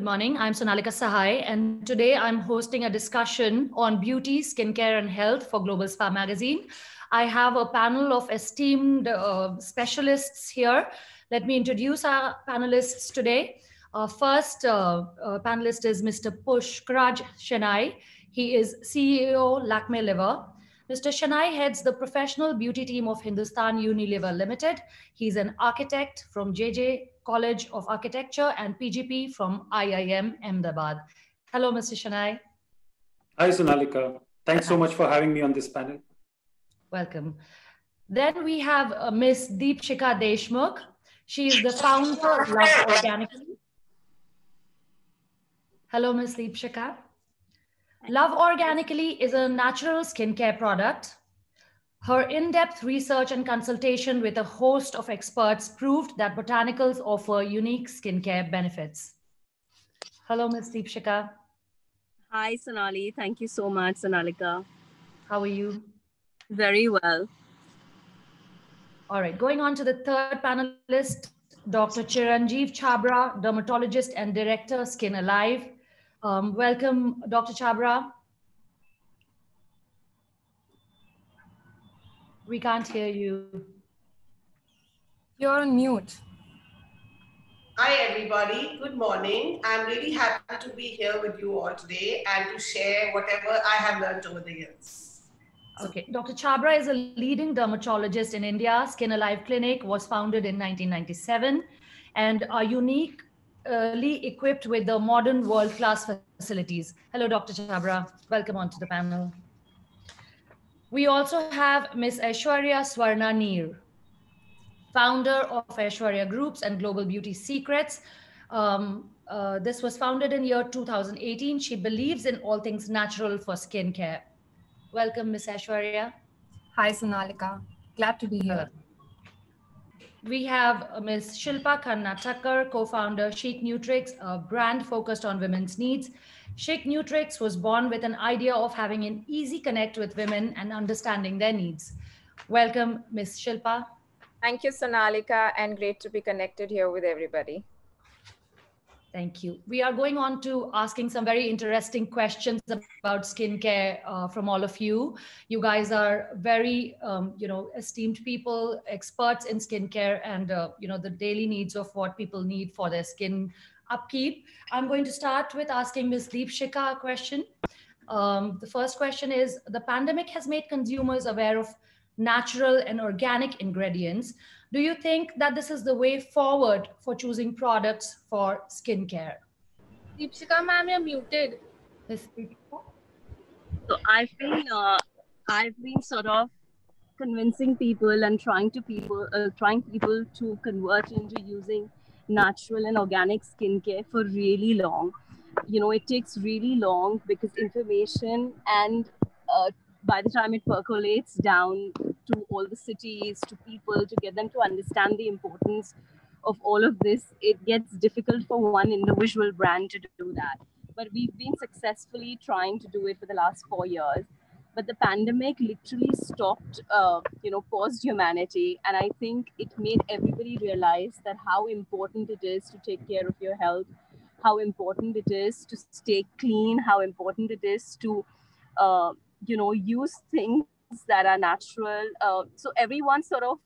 morning. I'm Sonalika Sahai, and today I'm hosting a discussion on beauty, skincare, and health for Global Spa Magazine. I have a panel of esteemed specialists here. Let me introduce our panelists today. First panelist is Mr. Pushkaraj Shenoy. He is CEO, Lakme Liver. Mr. Shenoy heads the professional beauty team of Hindustan Unilever Limited. He's an architect from JJ College of Architecture and PGP from IIM Ahmedabad. Hello, Mr. Shenoy. Hi, Sonalika. Thanks so much for having me on this panel. Welcome. Then we have Ms. Deepshika Deshmukh. She is the founder of Love Organically. Hello, Ms. Deepshika. Love Organically is a natural skincare product. Her in-depth research and consultation with a host of experts proved that botanicals offer unique skincare benefits. Hello, Ms. Deepshika. Hi, Sonali. Thank you so much, Sonalika. How are you? Very well. All right, going on to the third panelist, Dr. Chiranjeev Chhabra, dermatologist and director, Skin Alive. Welcome, Dr. Chhabra. We can't hear you. You're on mute. Hi, everybody. Good morning. I'm really happy to be here with you all today and to share whatever I have learned over the years. Okay, Dr. Chhabra is a leading dermatologist in India. Skin Alive Clinic was founded in 1997 and are uniquely equipped with the modern world-class facilities. Hello, Dr. Chhabra. Welcome onto the panel. We also have Ms. Aishwarya Swarna Neer, founder of Aishwarya Groups and Global Beauty Secrets. This was founded in year 2018. She believes in all things natural for skincare. Welcome, Ms. Aishwarya. Hi, Sonalika. Glad to be here. We have Ms. Shilpa Khanna Thakkar, co-founder Chic Nutrix, a brand focused on women's needs. Chic Nutrix was born with an idea of having an easy connect with women and understanding their needs. Welcome, Ms. Shilpa. Thank you, Sonalika, and great to be connected here with everybody. Thank you. We are going on to asking some very interesting questions about skincare from all of you. You guys are very, esteemed people, experts in skincare and, the daily needs of what people need for their skin upkeep. I'm going to start with asking Ms. Deepshika a question. The first question is, the pandemic has made consumers aware of natural and organic ingredients. Do you think that this is the way forward for choosing products for skincare? Deepshika ma'am, you're muted. So I've been sort of convincing people and trying people to convert into using natural and organic skincare for really long. It takes really long because information and by the time it percolates down to all the cities, to people, to get them to understand the importance of all of this, it gets difficult for one individual brand to do that. But we've been successfully trying to do it for the last 4 years. But the pandemic literally stopped, paused humanity. And I think it made everybody realize that how important it is to take care of your health, how important it is to stay clean, how important it is to, use things that are natural. So everyone sort of,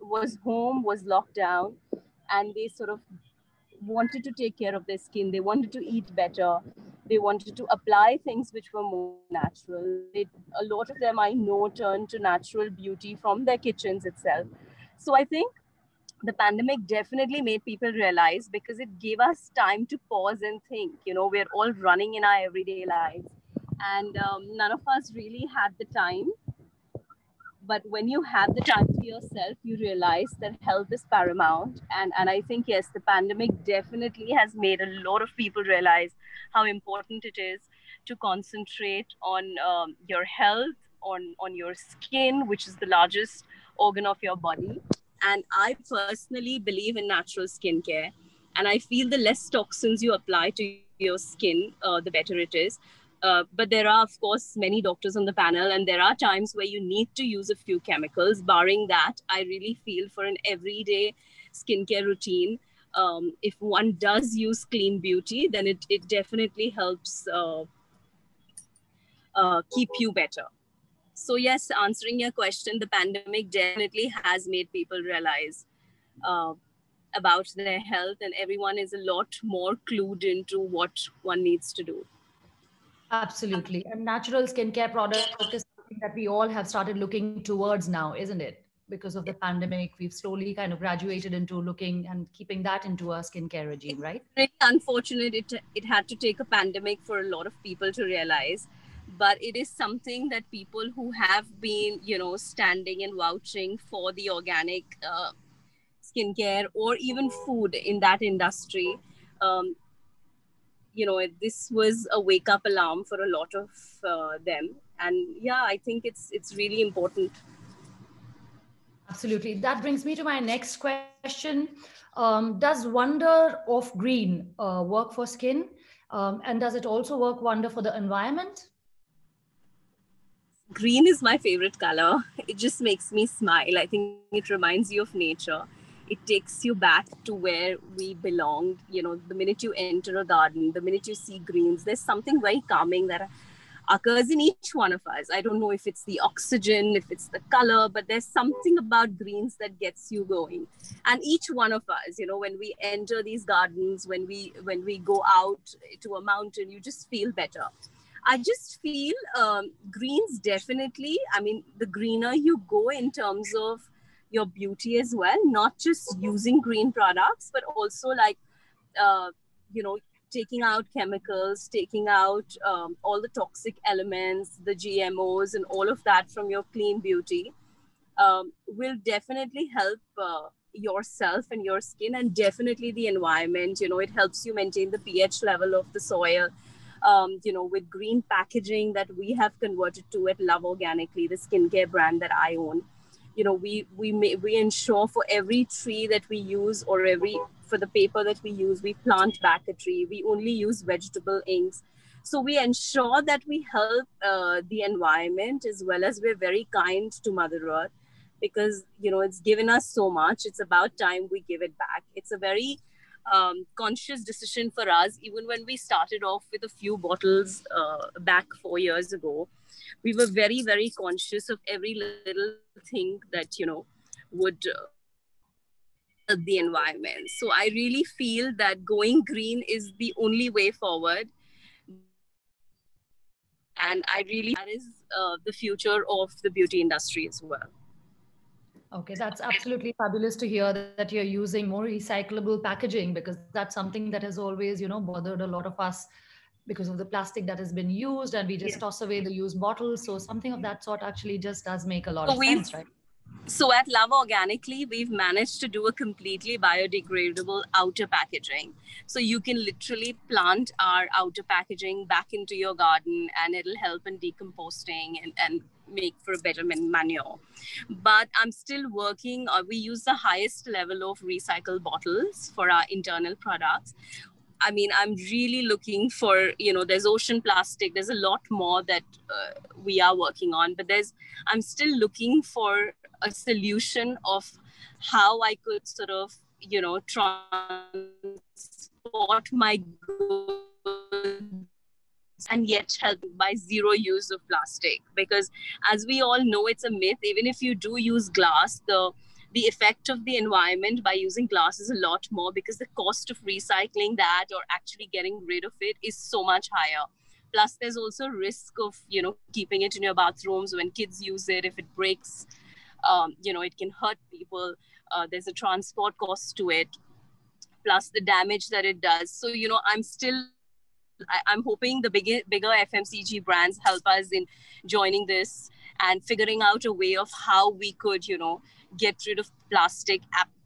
was home, was locked down, and they sort of wanted to take care of their skin. They wanted to eat better. They wanted to apply things which were more natural. A lot of them I know turned to natural beauty from their kitchens itself. So I think the pandemic definitely made people realize, because it gave us time to pause and think. We're all running in our everyday lives. And none of us really had the time. But when you have the time to yourself, you realize that health is paramount. And I think, yes, the pandemic definitely has made a lot of people realize how important it is to concentrate on your health, on your skin, which is the largest organ of your body. And I personally believe in natural skincare. And I feel the less toxins you apply to your skin, the better it is. But there are, of course, many doctors on the panel, and there are times where you need to use a few chemicals. Barring that, I really feel for an everyday skincare routine, if one does use clean beauty, then it definitely helps keep you better. So yes, answering your question, the pandemic definitely has made people realize about their health, and everyone is a lot more clued into what one needs to do. Absolutely. And natural skincare product is something that we all have started looking towards now, isn't it? Because of the pandemic, we've slowly kind of graduated into looking and keeping that into our skincare regime, right? It's really unfortunate it had to take a pandemic for a lot of people to realize, but it is something that people who have been, standing and vouching for the organic skincare or even food in that industry, this was a wake-up alarm for a lot of them. And yeah, I think it's really important. Absolutely. That brings me to my next question. Does Wonder of Green work for skin? And does it also work wonder for the environment? Green is my favorite color. It just makes me smile. I think it reminds you of nature. It takes you back to where we belonged. The minute you enter a garden, the minute you see greens, there's something very calming that occurs in each one of us. I don't know if it's the oxygen, if it's the color, but there's something about greens that gets you going. And each one of us, when we enter these gardens, when we go out to a mountain, you just feel better. I just feel greens definitely, the greener you go in terms of your beauty as well, not just using green products, but also taking out chemicals, taking out all the toxic elements, the GMOs and all of that from your clean beauty will definitely help yourself and your skin, and definitely the environment. It helps you maintain the pH level of the soil. With green packaging that we have converted to at Love Organically, the skincare brand that I own, we ensure for every tree that we use or for the paper that we use, we plant back a tree. We only use vegetable inks. So we ensure that we help the environment, as well as we're very kind to Mother Earth, because, it's given us so much. It's about time we give it back. It's a very conscious decision for us. Even when we started off with a few bottles back 4 years ago, we were very, very conscious of every little thing that, would help the environment. So I really feel that going green is the only way forward. And I really, that is the future of the beauty industry as well. Okay, that's absolutely fabulous to hear that you're using more recyclable packaging, because that's something that has always, bothered a lot of us because of the plastic that has been used, and we just toss away the used bottles. So something of that sort actually just does make a lot of sense, right? So at Love Organically, we've managed to do a completely biodegradable outer packaging. So you can literally plant our outer packaging back into your garden, and it'll help in decomposting and make for a better manure. But I'm still working, we use the highest level of recycled bottles for our internal products. I'm really looking for, there's ocean plastic. There's a lot more that we are working on, but I'm still looking for a solution of how I could sort of, transport my goods and yet help by zero use of plastic. Because as we all know, it's a myth. Even if you do use glass, the effect of the environment by using glass is a lot more, because the cost of recycling that or actually getting rid of it is so much higher. Plus, there's also risk of, keeping it in your bathrooms when kids use it. If it breaks, it can hurt people. There's a transport cost to it, plus the damage that it does. So, I'm hoping the bigger FMCG brands help us in joining this and figuring out a way of how we could, get rid of plastic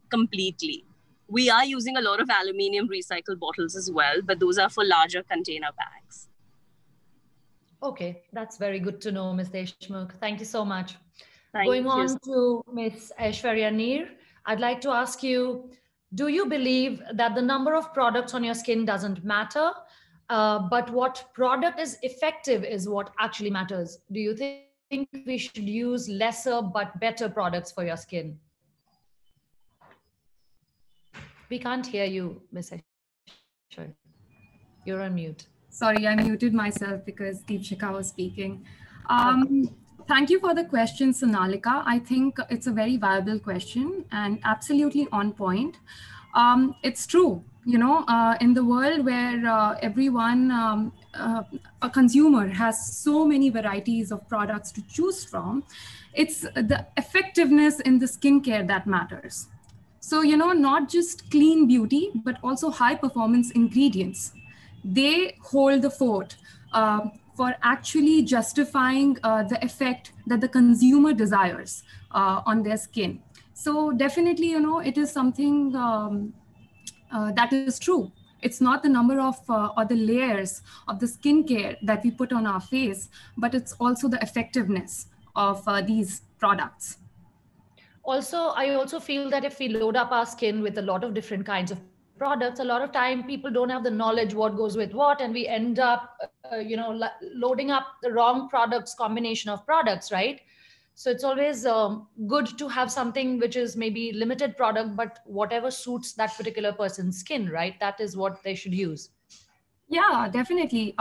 completely. We are using a lot of aluminium recycled bottles as well, but those are for larger container bags. Okay, that's very good to know, Ms. Deshmukh. Thank you so much. Going on to Ms. Aishwarya Neer, I'd like to ask you, do you believe that the number of products on your skin doesn't matter, but what product is effective is what actually matters? Do you think we should use lesser but better products for your skin? We can't hear you, Ms. Aishwarya. You're on mute. Sorry, I muted myself because Deepshika was speaking. Thank you for the question, Sonalika. I think it's a very viable question and absolutely on point. It's true, you know, in the world where everyone, a consumer has so many varieties of products to choose from, it's the effectiveness in the skincare that matters. So, you know, not just clean beauty, but also high performance ingredients. They hold the fort for actually justifying the effect that the consumer desires on their skin. So definitely, you know, it is something that is true. It's not the number of or the layers of the skincare that we put on our face, but it's also the effectiveness of these products. Also, I also feel that if we load up our skin with a lot of different kinds of products, a lot of time people don't have the knowledge what goes with what, and we end up, loading up the wrong products, combination of products, right? So it's always good to have something which is maybe limited product, but whatever suits that particular person's skin, right? That is what they should use. Yeah, definitely.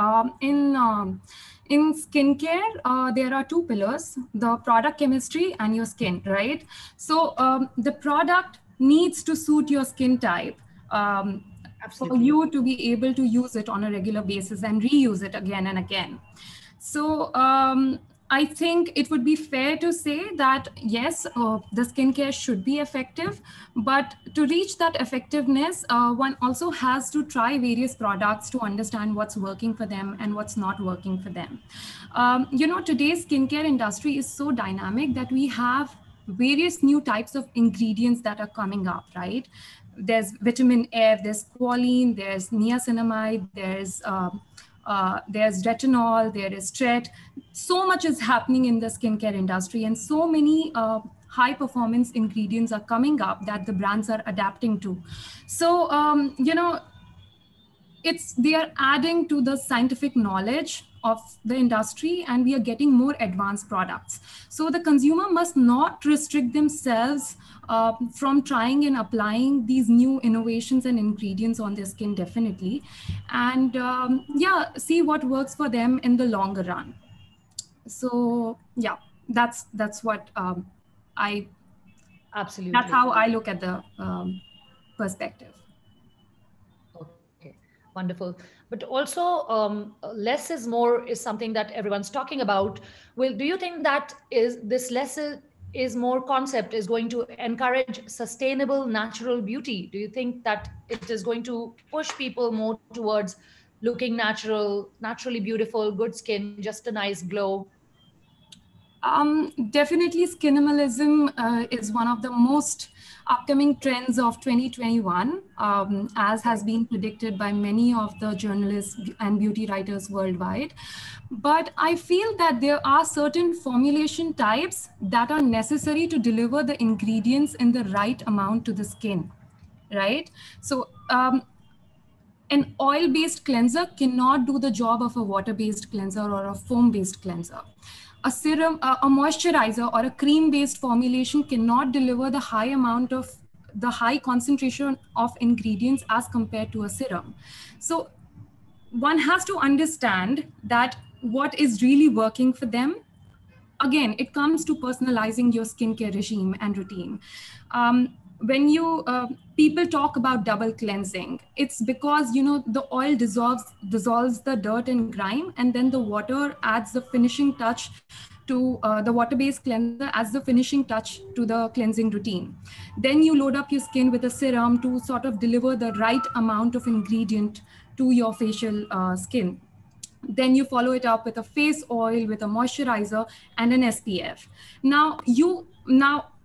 In skincare, there are two pillars: the product chemistry and your skin, right? So the product needs to suit your skin type. For you to be able to use it on a regular basis and reuse it again and again. So I think it would be fair to say that yes, the skincare should be effective, but to reach that effectiveness, one also has to try various products to understand what's working for them and what's not working for them. You know, today's skincare industry is so dynamic that we have various new types of ingredients that are coming up, right? There's vitamin F, there's squalene, there's niacinamide, there's retinol, there is tret. So much is happening in the skincare industry, and so many high performance ingredients are coming up that the brands are adapting to. So, you know, they are adding to the scientific knowledge of the industry, and we are getting more advanced products. So the consumer must not restrict themselves from trying and applying these new innovations and ingredients on their skin, definitely. And yeah, see what works for them in the longer run. So yeah, that's what absolutely, that's how I look at the perspective. Okay, wonderful. But also, less is more is something that everyone's talking about. Well, do you think that this less is more concept is going to encourage sustainable natural beauty? Do you think that it is going to push people more towards looking natural, naturally beautiful, good skin, just a nice glow? Definitely skinimalism is one of the most upcoming trends of 2021, as has been predicted by many of the journalists and beauty writers worldwide. But I feel that there are certain formulation types that are necessary to deliver the ingredients in the right amount to the skin, right? So an oil-based cleanser cannot do the job of a water-based cleanser or a foam-based cleanser. A serum, a moisturizer or a cream-based formulation cannot deliver the high concentration of ingredients as compared to a serum. So one has to understand that what is really working for them. Again, it comes to personalizing your skincare regime and routine. When people talk about double cleansing, it's because, you know, the oil dissolves the dirt and grime, and then the water adds the finishing touch to the water-based cleanser as the finishing touch to the cleansing routine. Then you load up your skin with a serum to sort of deliver the right amount of ingredient to your facial skin. Then you follow it up with a face oil, with a moisturizer and an SPF. Now,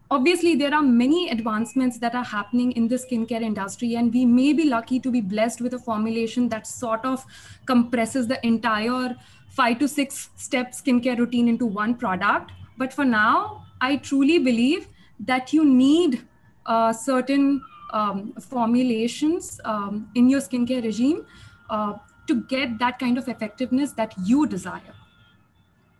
obviously, there are many advancements that are happening in the skincare industry, and we may be lucky to be blessed with a formulation that sort of compresses the entire 5 to 6 step skincare routine into one product. But for now, I truly believe that you need certain formulations in your skincare regime to get that kind of effectiveness that you desire.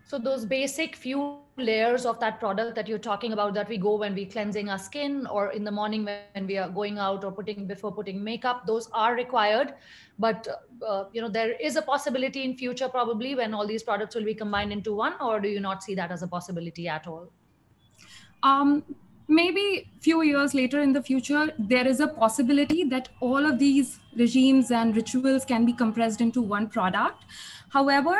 So those basic few layers of that product that you're talking about, that we go when we're cleansing our skin, or in the morning when we are going out, or before putting makeup, those are required. But there is a possibility in future probably when all these products will be combined into one, or do you not see that as a possibility at all? Maybe a few years later in the future, there is a possibility that all of these regimes and rituals can be compressed into one product. However,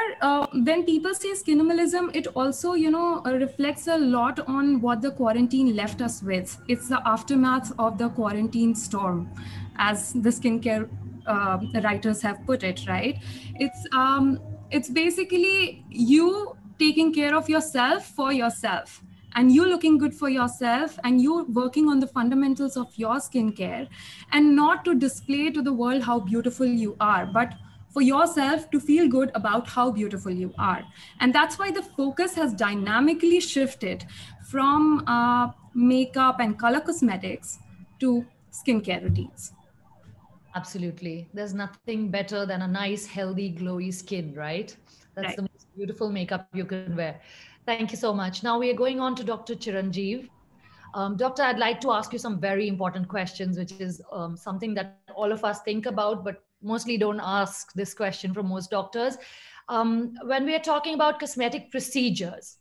when people say skinimalism, it also, reflects a lot on what the quarantine left us with. It's the aftermath of the quarantine storm, as the skincare writers have put it, right? It's basically you taking care of yourself for yourself, and you looking good for yourself, and you working on the fundamentals of your skincare, and not to display to the world how beautiful you are, but for yourself to feel good about how beautiful you are. And that's why the focus has dynamically shifted from makeup and color cosmetics to skincare routines. Absolutely. There's nothing better than a nice, healthy, glowy skin, right? That's the most beautiful makeup you can wear. Thank you so much. Now we are going on to Dr. Chiranjeev. Doctor, I'd like to ask you some very important questions, which is something that all of us think about, but mostly don't ask this question from most doctors. When we are talking about cosmetic procedures,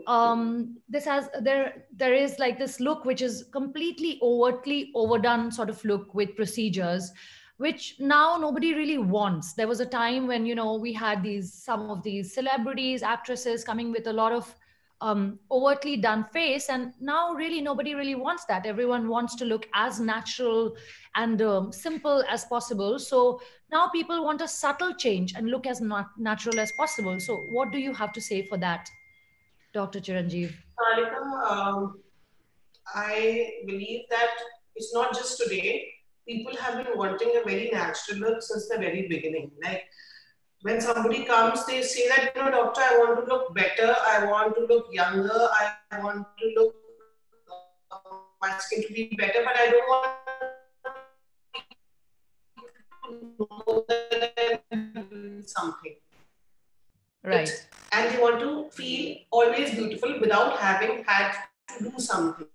there is like this look which is completely overtly overdone sort of look with procedures, which now nobody really wants. There was a time when we had some of these celebrities, actresses coming with a lot of overtly done face, and now really nobody really wants that. Everyone wants to look as natural and simple as possible. So now people want a subtle change and look as natural as possible. So what do you have to say for that, Dr. Chiranjeev? Alika, I believe that it's not just today. People have been wanting a very natural look since the very beginning. Like when somebody comes, they say that, doctor, I want to look better. I want to look younger. I want to look my skin to be better, but I don't want more than something. Right. And they want to feel always beautiful without having had to do something.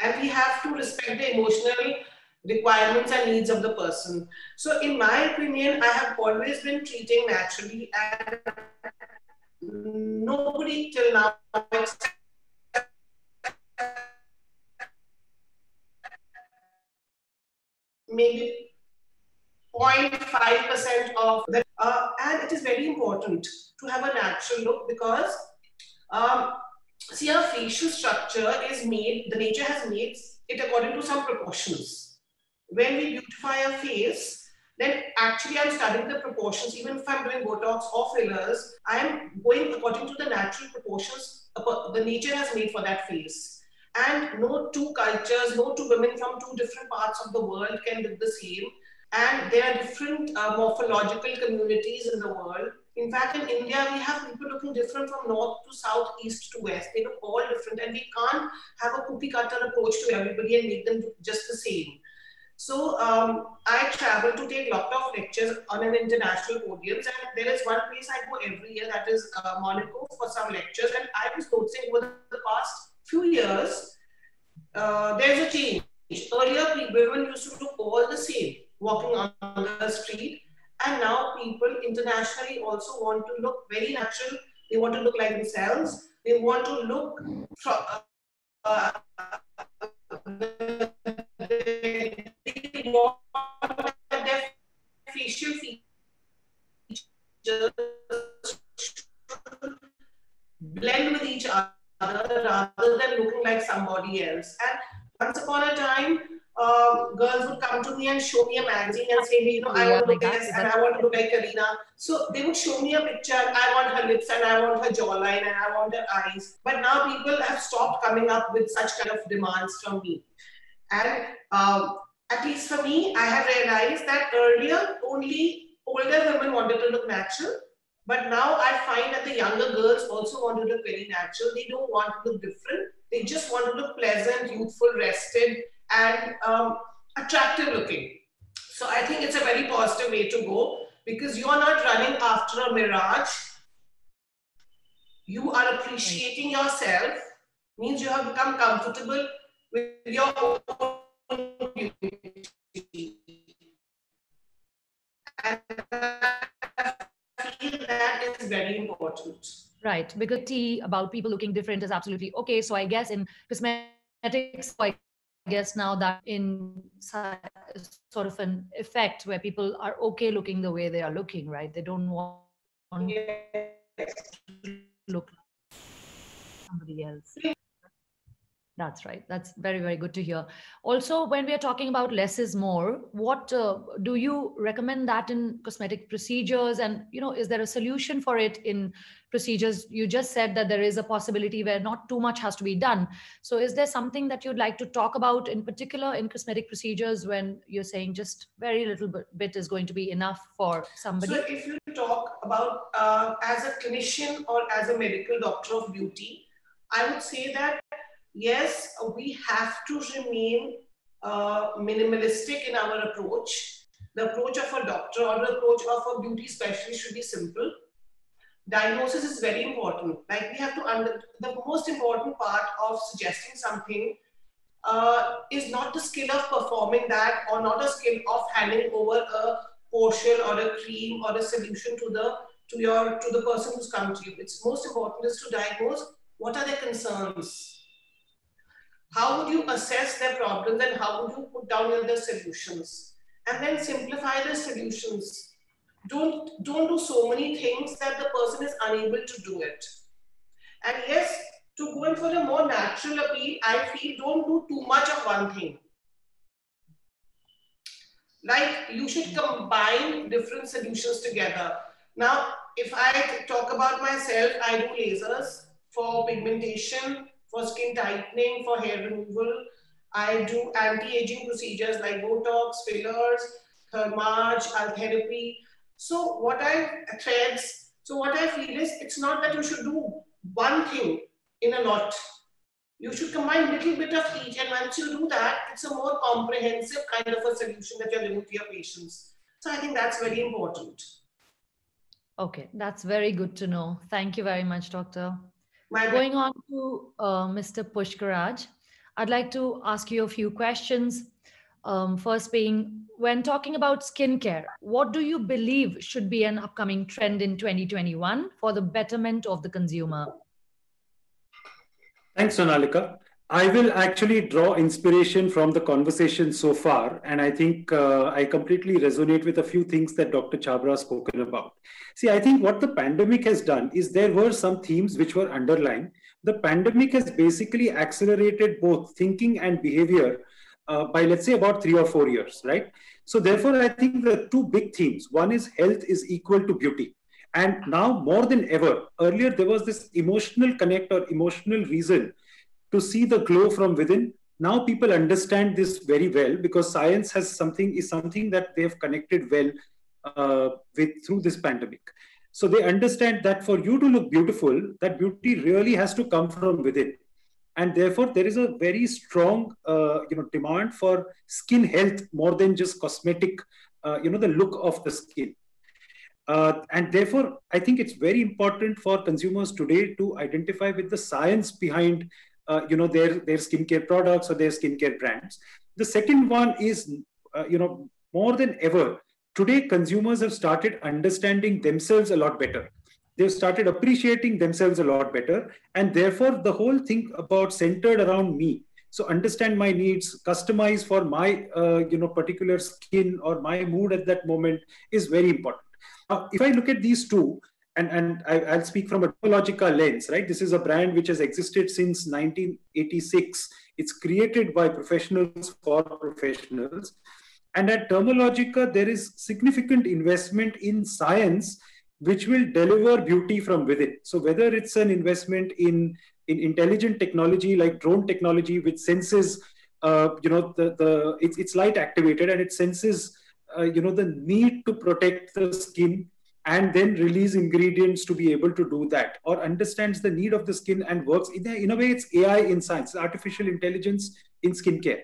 And we have to respect the emotional requirements and needs of the person. So in my opinion, I have always been treating naturally, and nobody till now maybe 0.5% of that. And it is very important to have a natural look because see, our facial structure is made, the nature has made it according to some proportions. When we beautify our face, then actually I'm studying the proportions. Even if I'm doing Botox or fillers, I'm going according to the natural proportions the nature has made for that face. And no two cultures, no two women from two different parts of the world can look the same. And there are different morphological communities in the world. In fact, in India, we have people looking different from north to south, east to west. They look all different, and we can't have a cookie cutter approach to everybody and make them just the same. So I travel to take a lot of lectures on an international podiums, and there is one place I go every year, that is Monaco, for some lectures. And I was noticing over the past few years, there's a change. Earlier, women used to look all the same, walking on the street. And now people internationally also want to look very natural. They want to look like themselves. They want to look they want their facial features blend with each other rather than looking like somebody else. And once upon a time, girls would come to me and show me a magazine and say, hey, I want to look like this and I want to look like Kareena. So they would show me a picture. I want her lips and I want her jawline and I want her eyes. But now people have stopped coming up with such kind of demands from me. And at least for me, I have realized that earlier only older women wanted to look natural. But now I find that the younger girls also want to look very natural. They don't want to look different. They just want to look pleasant, youthful, rested, and attractive looking. So I think it's a very positive way to go. because you are not running after a mirage. You are appreciating yourself, means you have become comfortable with your own beauty. And I feel that is very important. Right, because tea about people looking different is absolutely okay. So I guess in cosmetics, I guess now that in sort of an effect where people are okay looking the way they are looking, right? They don't want to look like somebody else. That's right. That's very, very good to hear. Also, when we are talking about less is more, what do you recommend that in cosmetic procedures? And, is there a solution for it in procedures? You just said that there is a possibility where not too much has to be done. So is there something that you'd like to talk about in particular in cosmetic procedures when you're saying just very little bit is going to be enough for somebody? So if you talk about as a clinician or as a medical doctor of beauty, I would say that yes, we have to remain minimalistic in our approach. The approach of a doctor or the approach of a beauty specialist should be simple. Diagnosis is very important. Like we have to the most important part of suggesting something is not the skill of performing that, or not a skill of handing over a potion or a cream or a solution to the person who's come to you. It's most important is to diagnose what are their concerns. How would you assess their problems and how would you put down the solutions? And then simplify the solutions. Don't do so many things that the person is unable to do it. And yes, to go in for a more natural appeal, I feel don't do too much of one thing. Like you should combine different solutions together. Now, if I talk about myself, I do lasers for pigmentation, for skin tightening, for hair removal. I do anti-aging procedures like Botox, fillers, Thermage, Altherapy. So what I feel is it's not that you should do one thing in a lot. You should combine a little bit of each, and once you do that, it's a more comprehensive kind of a solution that you're giving to your patients. So I think that's very important. Okay, that's very good to know. Thank you very much, Doctor. Going on to Mr. Pushkaraj, I'd like to ask you a few questions. First being, when talking about skincare, what do you believe should be an upcoming trend in 2021 for the betterment of the consumer? Thanks, Sonalika. I will actually draw inspiration from the conversation so far, and I think I completely resonate with a few things that Dr. Chhabra has spoken about. See, I think what the pandemic has done is there were some themes which were underlying. The pandemic has basically accelerated both thinking and behavior by, let's say, about 3 or 4 years, right? So therefore, I think the two big themes, one is health is equal to beauty. And now more than ever, earlier there was this emotional connect or emotional reason to see the glow from within. Now people understand this very well because science is something that they have connected well with through this pandemic. So they understand that for you to look beautiful, that beauty really has to come from within. And therefore there is a very strong demand for skin health more than just cosmetic, the look of the skin. And therefore, I think it's very important for consumers today to identify with the science behind their skincare products or their skincare brands. The second one is, more than ever, today consumers have started understanding themselves a lot better. They've started appreciating themselves a lot better. And therefore, the whole thing about centered around me. So understand my needs, customize for my particular skin or my mood at that moment is very important. If I look at these two, and I'll speak from a Dermalogica lens, right? This is a brand which has existed since 1986. It's created by professionals for professionals. And at Dermalogica, there is significant investment in science, which will deliver beauty from within. So whether it's an investment in intelligent technology like drone technology, which senses, it's light activated and it senses, the need to protect the skin and then release ingredients to be able to do that, or understands the need of the skin and works in a way. It's AI in science, artificial intelligence in skincare,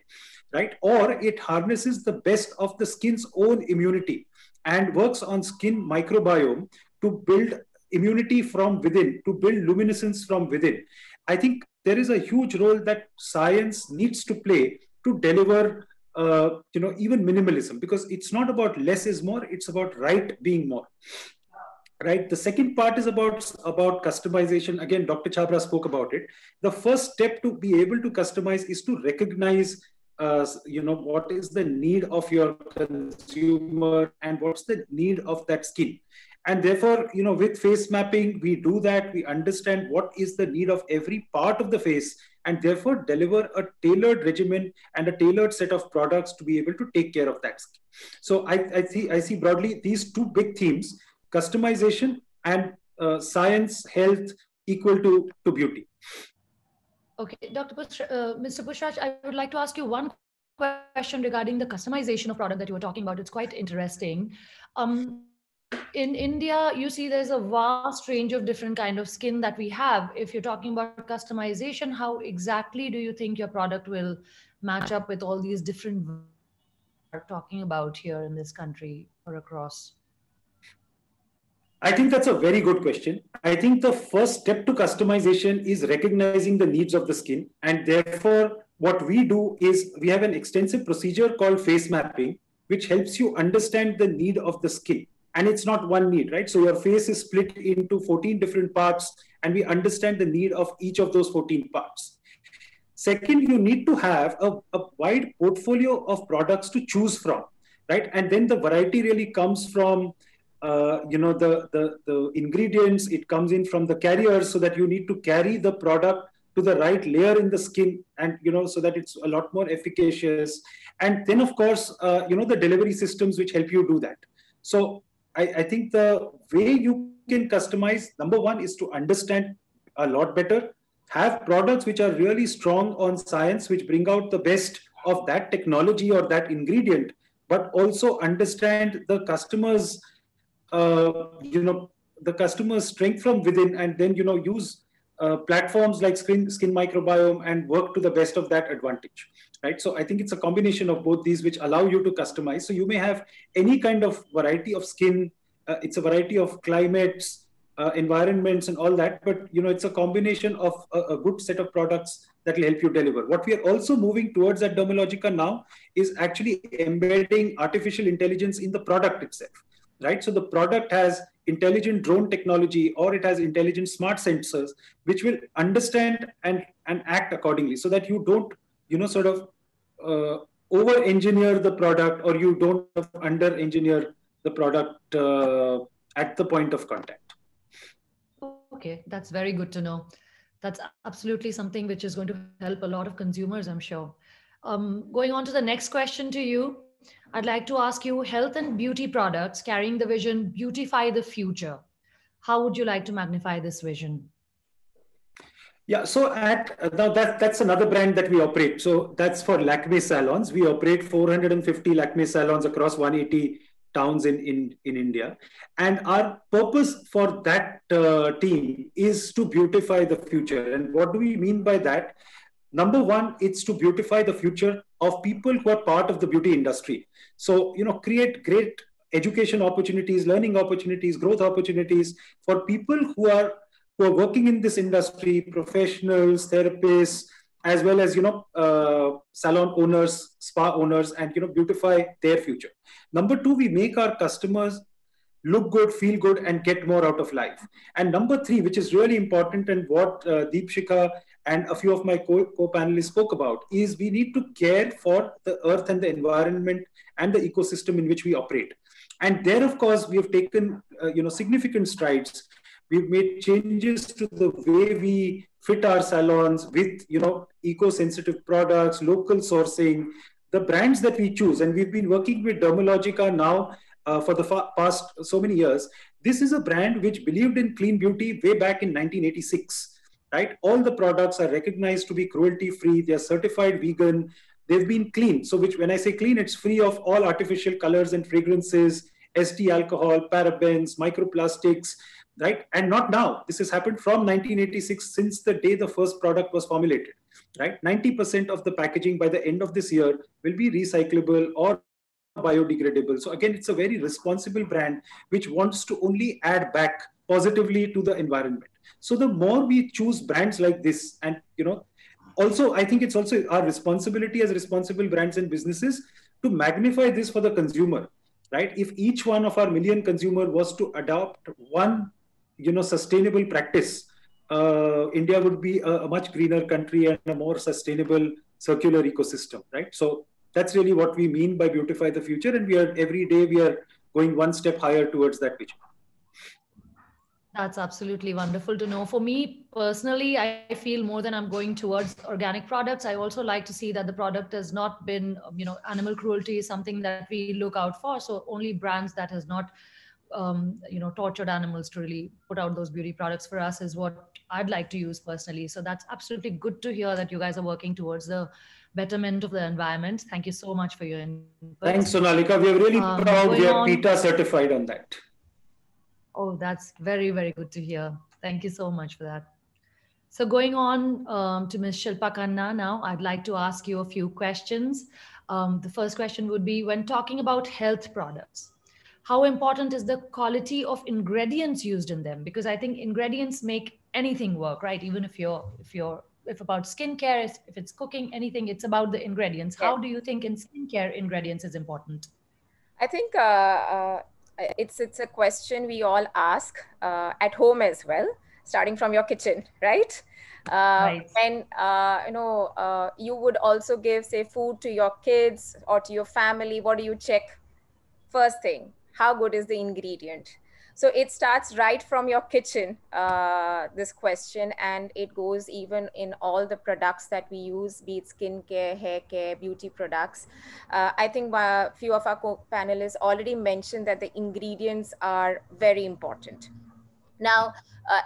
right? Or it harnesses the best of the skin's own immunity and works on skin microbiome to build immunity from within, to build luminescence from within. I think there is a huge role that science needs to play to deliver, even minimalism, because it's not about less is more, it's about right being more. Right. The second part is about customization. Again, Dr. Chhabra spoke about it. The first step to be able to customize is to recognize, what is the need of your consumer and what's the need of that skin. And therefore, with face mapping, we do that. We understand what is the need of every part of the face, and therefore deliver a tailored regimen and a tailored set of products to be able to take care of that skin. So I see broadly these two big themes: customization and science, health equal to beauty. Okay, Mr. Pushparaj, I would like to ask you one question regarding the customization of product that you were talking about. It's quite interesting. In India, you see there's a vast range of different kind of skin that we have. If you're talking about customization, how exactly do you think your product will match up with all these different we're talking about here in this country or across? I think that's a very good question. I think the first step to customization is recognizing the needs of the skin. And therefore, what we do is we have an extensive procedure called face mapping, which helps you understand the need of the skin. And it's not one need, right? So your face is split into 14 different parts, and we understand the need of each of those 14 parts. Second, you need to have a wide portfolio of products to choose from, right? And then the variety really comes from the ingredients. It comes in from the carriers, so that you need to carry the product to the right layer in the skin, and so that it's a lot more efficacious. And then, of course, the delivery systems which help you do that. So I think the way you can customize, number one, is to understand a lot better, have products which are really strong on science, which bring out the best of that technology or that ingredient, but also understand the customer's the customer's strength from within, and then use platforms like skin microbiome and work to the best of that advantage, right? So I think it's a combination of both these which allow you to customize. So you may have any kind of variety of skin, it's a variety of climates, environments and all that, but it's a combination of a good set of products that will help you deliver. What we are also moving towards at Dermalogica now is actually embedding artificial intelligence in the product itself. Right, so the product has intelligent drone technology, or it has intelligent smart sensors, which will understand and act accordingly, so that you don't, over-engineer the product, or you don't under-engineer the product at the point of contact. Okay, that's very good to know. That's absolutely something which is going to help a lot of consumers, I'm sure. Going on to the next question to you, I'd like to ask you, health and beauty products carrying the vision, beautify the future. How would you like to magnify this vision? Yeah, so now that's another brand that we operate. So that's for Lakme salons. We operate 450 Lakme salons across 180 towns in India. And our purpose for that team is to beautify the future. And what do we mean by that? Number one, it's to beautify the future of people who are part of the beauty industry. So, create great education opportunities, learning opportunities, growth opportunities for people who are working in this industry, professionals, therapists, as well as, salon owners, spa owners, and, beautify their future. Number two, we make our customers look good, feel good, and get more out of life. And number three, which is really important, and what Deepshika and a few of my co-panelists spoke about, is we need to care for the earth and the environment and the ecosystem in which we operate. And there, of course, we have taken significant strides. We've made changes to the way we fit our salons with eco-sensitive products, local sourcing, the brands that we choose. And we've been working with Dermalogica now for the past so many years. This is a brand which believed in clean beauty way back in 1986. Right? All the products are recognized to be cruelty-free. They are certified vegan. They've been clean. So when I say clean, it's free of all artificial colors and fragrances, ST alcohol, parabens, microplastics, right? And not now. This has happened from 1986, since the day the first product was formulated, right? 90% of the packaging by the end of this year will be recyclable or biodegradable. So again, it's a very responsible brand which wants to only add back positively to the environment. So the more we choose brands like this, and also I think it's also our responsibility as responsible brands and businesses to magnify this for the consumer, right? If each one of our million consumer was to adopt one sustainable practice, India would be a much greener country and a more sustainable circular ecosystem, right? So that's really what we mean by beautify the future, and every day we are going one step higher towards that vision. That's absolutely wonderful to know. For me personally, I feel more than I'm going towards organic products, I also like to see that the product has not been, animal cruelty is something that we look out for. So only brands that has not, tortured animals to really put out those beauty products for us is what I'd like to use personally. So that's absolutely good to hear that you guys are working towards the betterment of the environment. Thank you so much for your input. Thanks, Sonalika. We are really proud. We are PETA certified on that. Oh, that's very, very good to hear. Thank you so much for that. So going on to Ms. Shilpa Khanna now, I'd like to ask you a few questions. The first question would be, when talking about health products, how important is the quality of ingredients used in them? Because I think ingredients make anything work, right? Even if about skincare, if it's cooking, anything, it's about the ingredients. Yeah. How do you think in skincare ingredients is important? I think it's a question we all ask at home as well, starting from your kitchen, right? Right. When you would also give, say, food to your kids or to your family, what do you check? First thing, how good is the ingredient? So it starts right from your kitchen, this question, and it goes even in all the products that we use, be it skincare, hair care, beauty products. I think a few of our panelists already mentioned that the ingredients are very important. Now,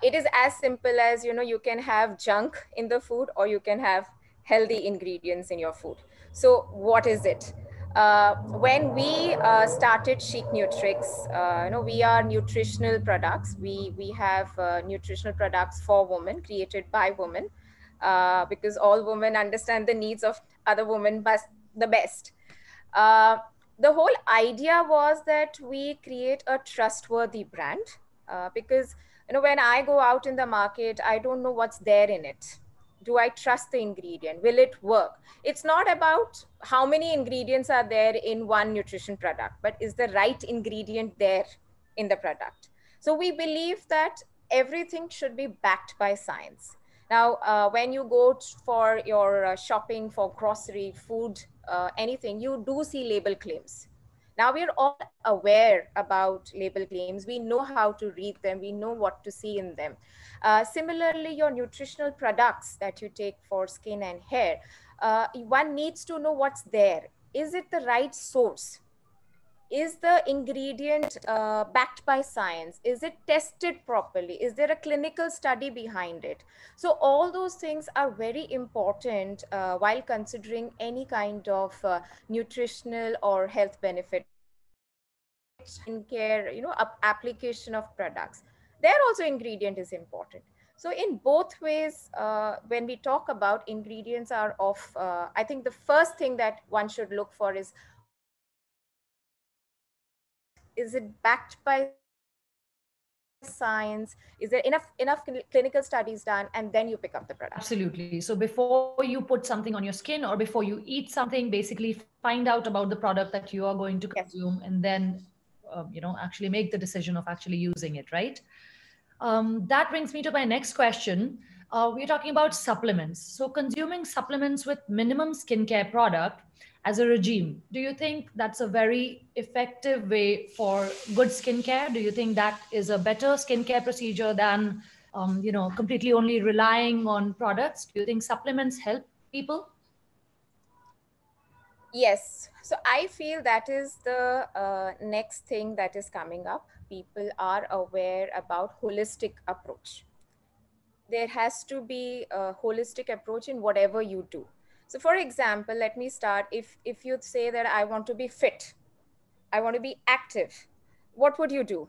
it is as simple as, you can have junk in the food or you can have healthy ingredients in your food. So what is it? When we started Chic Nutrix, we are nutritional products. We have nutritional products for women, created by women, because all women understand the needs of other women but the best. The whole idea was that we create a trustworthy brand, because when I go out in the market, I don't know what's there in it. Do I trust the ingredient? Will it work? It's not about how many ingredients are there in one nutrition product, but is the right ingredient there in the product? So we believe that everything should be backed by science. Now, when you go for your shopping for grocery, food, anything, you do see label claims. Now we're all aware about label claims. We know how to read them. We know what to see in them. Similarly, your nutritional products that you take for skin and hair, one needs to know what's there. Is it the right source? Is the ingredient backed by science? Is it tested properly? Is there a clinical study behind it? So all those things are very important while considering any kind of nutritional or health benefit, skincare, application of products. There also ingredient is important. So in both ways, when we talk about ingredients are of, I think the first thing that one should look for is it backed by science? Is there enough clinical studies done? And then you pick up the product. Absolutely. So before you put something on your skin or before you eat something, basically find out about the product that you are going to consume, yes, and then actually make the decision of actually using it, right? That brings me to my next question. We're talking about supplements. So consuming supplements with minimum skincare product as a regime, do you think that's a very effective way for good skincare? Do you think that is a better skincare procedure than, completely only relying on products? Do you think supplements help people? Yes. So I feel that is the next thing that is coming up. People are aware about holistic approach. There has to be a holistic approach in whatever you do. So for example, let me start. If you say that I want to be fit, I want to be active, what would you do?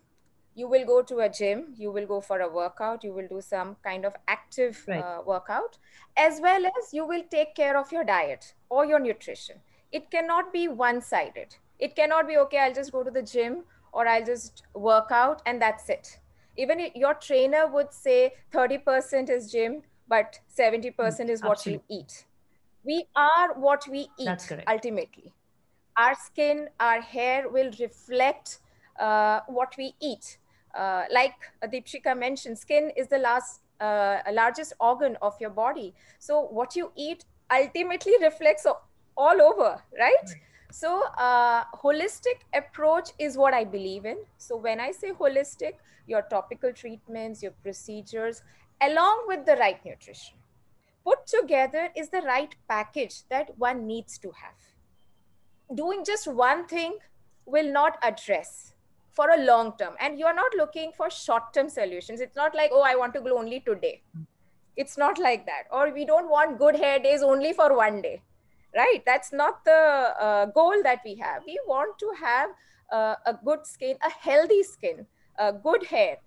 You will go to a gym, you will go for a workout, you will do some kind of active workout, as well as you will take care of your diet or your nutrition. It cannot be one-sided. It cannot be, okay, I'll just go to the gym or I'll just work out and that's it. Even your trainer would say 30% is gym, but 70% is what you eat. We are what we eat. That's correct. Ultimately. Our skin, our hair will reflect what we eat. Like Deepshika mentioned, skin is the largest organ of your body. So what you eat ultimately reflects all over, right? So holistic approach is what I believe in. So when I say holistic, your topical treatments, your procedures, along with the right nutrition, put together is the right package that one needs to have. Doing just one thing will not address for a long term. And you're not looking for short-term solutions. It's not like, oh, I want to glow only today. It's not like that. Or we don't want good hair days only for one day, right? That's not the goal that we have. We want to have a good skin, a healthy skin, good hair.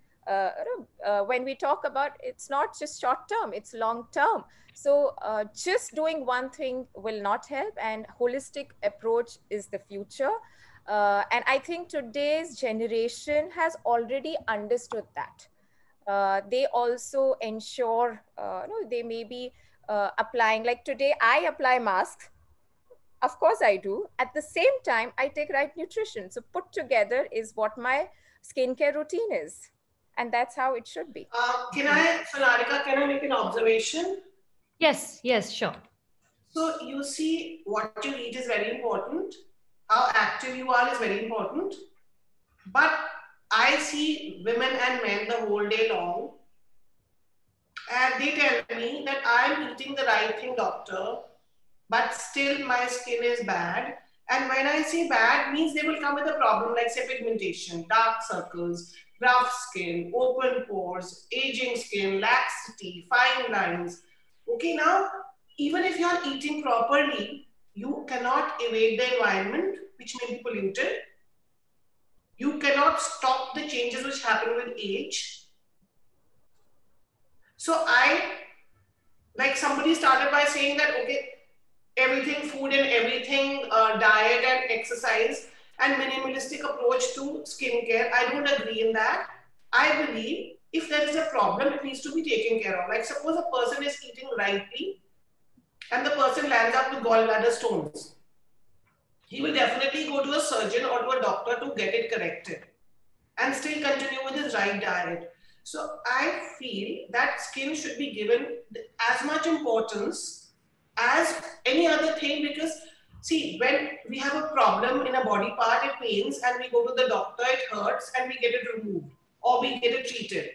When we talk about, it's not just short term, it's long term. So just doing one thing will not help, and holistic approach is the future. And I think today's generation has already understood that. They also ensure, they may be applying, like today I apply masks. Of course I do. At the same time, I take right nutrition. So put together is what my skincare routine is. And that's how it should be. Sonalika, can I make an observation? Yes, sure. So you see, what you eat is very important. How active you are is very important. But I see women and men the whole day long, and they tell me that I'm eating the right thing, doctor, but still my skin is bad. And when I say bad, means they will come with a problem like, say, pigmentation, dark circles, rough skin, open pores, aging skin, laxity, fine lines. Okay, now, even if you are eating properly, you cannot evade the environment, which may be polluted. You cannot stop the changes which happen with age. So like somebody started by saying that, okay, everything food and everything, diet and exercise and minimalistic approach to skincare. I don't agree in that. I believe if there is a problem, it needs to be taken care of. Like suppose a person is eating rightly and the person lands up with gallbladder stones. He will definitely go to a surgeon or to a doctor to get it corrected and still continue with his right diet. So I feel that skin should be given as much importance as any other thing, because see, when we have a problem in a body part, it pains and we go to the doctor, it hurts and we get it removed or we get it treated.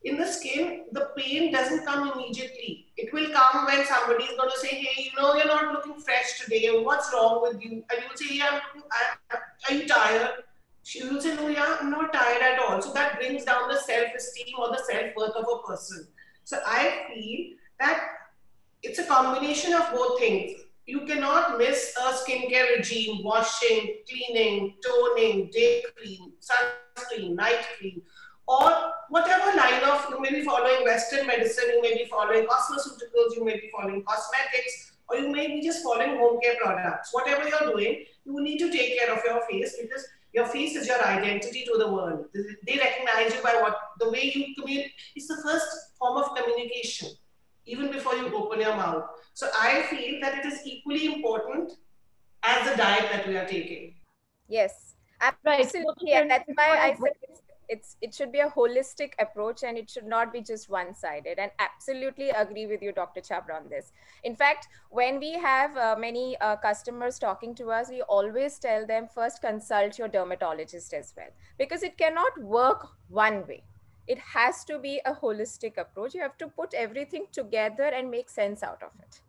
In the skin, the pain doesn't come immediately. It will come when somebody is going to say, hey, you're not looking fresh today. What's wrong with you? And you will say, yeah, are you tired? She will say, no, yeah, I'm not tired at all. So that brings down the self-esteem or the self-worth of a person. So I feel that it's a combination of both things. You cannot miss a skincare regime, washing, cleaning, toning, day cream, sunscreen, night cream, or whatever line of, you may be following Western medicine, you may be following cosmeceuticals, you may be following cosmetics, or you may be just following home care products. Whatever you're doing, you need to take care of your face, because your face is your identity to the world. They recognize you by the way you communicate. It's the first form of communication, even before you open your mouth. So I feel that it is equally important as the diet that we are taking. Yes, absolutely. And that's why I said it should be a holistic approach and it should not be just one-sided. And absolutely agree with you, Dr. Chhabra, on this. In fact, when we have many customers talking to us, we always tell them first consult your dermatologist as well, because it cannot work one way. It has to be a holistic approach. You have to put everything together and make sense out of it.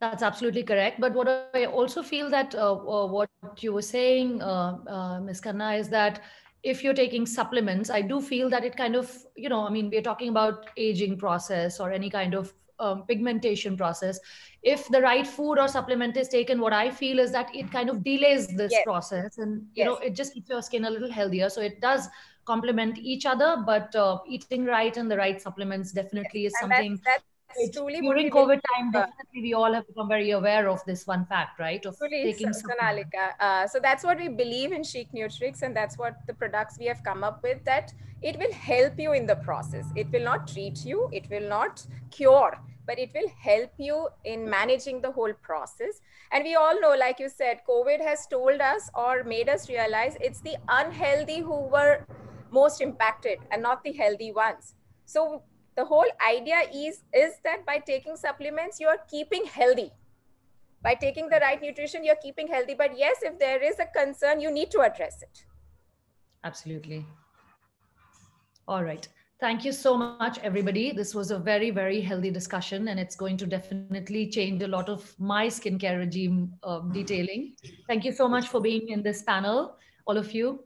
That's absolutely correct. But what I also feel that what you were saying, Ms. Khanna, is that if you're taking supplements, I do feel that it kind of, we're talking about aging process or any kind of pigmentation process. If the right food or supplement is taken, what I feel is that it kind of delays this process, and it just keeps your skin a little healthier. So it does complement each other, but eating right and the right supplements definitely is something. truly during COVID time, definitely we all have become very aware of this one fact, right? Of taking supplements. So that's what we believe in Chic Nutrix, and that's what the products we have come up with, that it will help you in the process. It will not treat you, it will not cure, but it will help you in managing the whole process. And we all know, like you said, COVID has told us or made us realize it's the unhealthy who were most impacted and not the healthy ones. So the whole idea is that by taking supplements, you are keeping healthy. By taking the right nutrition, you're keeping healthy. But yes, if there is a concern, you need to address it. Absolutely. All right. Thank you so much, everybody. This was a very, very healthy discussion, and it's going to definitely change a lot of my skincare regime detailing. Thank you so much for being in this panel, all of you.